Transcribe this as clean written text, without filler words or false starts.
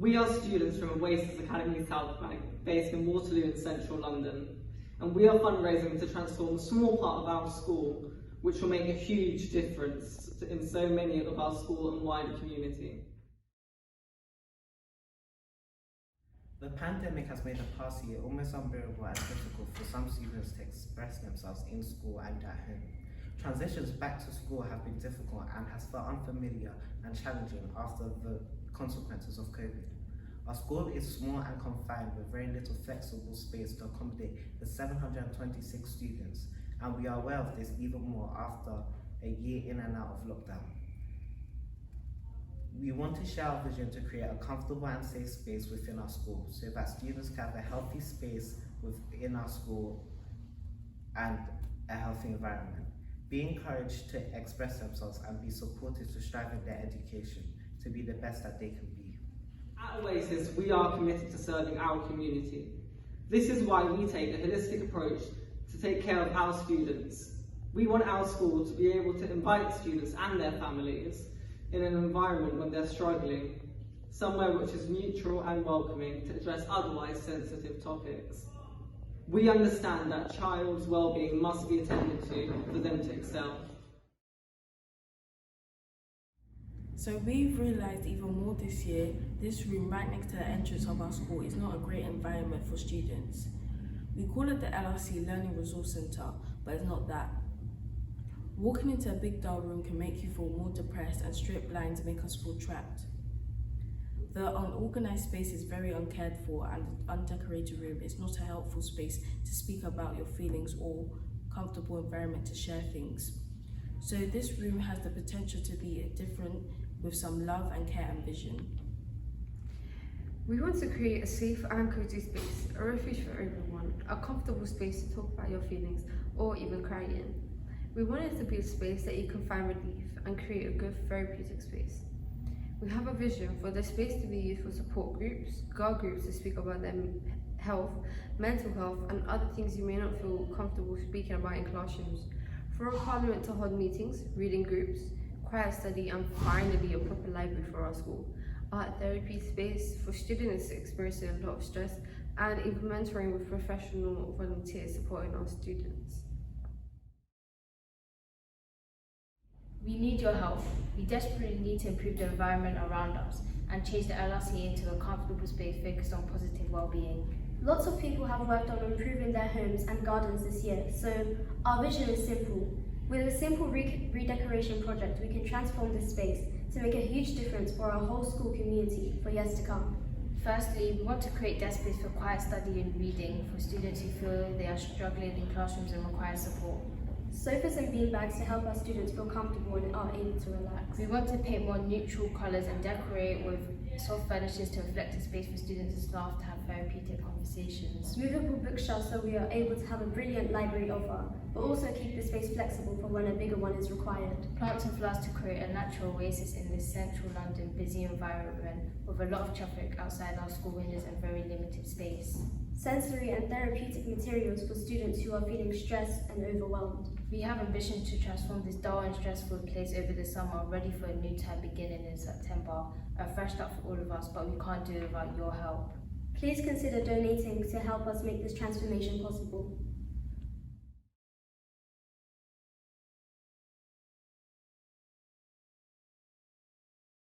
We are students from Oasis Academy South Bank, based in Waterloo in central London, and we are fundraising to transform a small part of our school, which will make a huge difference in so many of our school and wider community. The pandemic has made the past year almost unbearable and difficult for some students to express themselves in school and at home. Transitions back to school have been difficult and has felt unfamiliar and challenging after the consequences of COVID. Our school is small and confined with very little flexible space to accommodate the 726 students, and we are aware of this even more after a year in and out of lockdown. We want to share our vision to create a comfortable and safe space within our school so that students can have a healthy space within our school and a healthy environment. Be encouraged to express themselves and be supported to strive in their education to be the best that they can be. At Oasis, we are committed to serving our community. This is why we take a holistic approach to take care of our students. We want our school to be able to invite students and their families in an environment when they're struggling, somewhere which is neutral and welcoming to address otherwise sensitive topics. We understand that child's well-being must be attended to for them to excel. So we've realised even more this year, this room right next to the entrance of our school is not a great environment for students. We call it the LRC Learning Resource Centre, but it's not that. Walking into a big dull room can make you feel more depressed, and straight lines make us feel trapped. The unorganised space is very uncared for, and the undecorated room is not a helpful space to speak about your feelings or comfortable environment to share things. So this room has the potential to be different with some love and care and vision. We want to create a safe and cozy space, a refuge for everyone, a comfortable space to talk about your feelings or even cry in. We want it to be a space that you can find relief and create a good therapeutic space. We have a vision for the space to be used for support groups, girl groups to speak about their health, mental health and other things you may not feel comfortable speaking about in classrooms. For a parliament to hold meetings, reading groups, quiet study and finally a proper library for our school. Art therapy space for students experiencing a lot of stress and even mentoring with professional volunteers supporting our students. We need your help. We desperately need to improve the environment around us and change the LRC into a comfortable space focused on positive well-being. Lots of people have worked on improving their homes and gardens this year, so our vision is simple. With a simple redecoration project, we can transform this space to make a huge difference for our whole school community for years to come. Firstly, we want to create desk space for quiet study and reading for students who feel they are struggling in classrooms and require support. Sofas and beanbags to help our students feel comfortable and are able to relax. We want to paint more neutral colours and decorate with soft furnishings to reflect a space for students and staff to have therapeutic conversations. Movable bookshelves so we are able to have a brilliant library offer, but also keep the space flexible for when a bigger one is required. Plants and flowers to create a natural oasis in this central London busy environment with a lot of traffic outside our school windows and very limited space. Sensory and therapeutic materials for students who are feeling stressed and overwhelmed. We have ambition to transform this dull and stressful place over the summer, ready for a new term beginning in September, a fresh start for all of us, but we can't do it without your help. Please consider donating to help us make this transformation possible.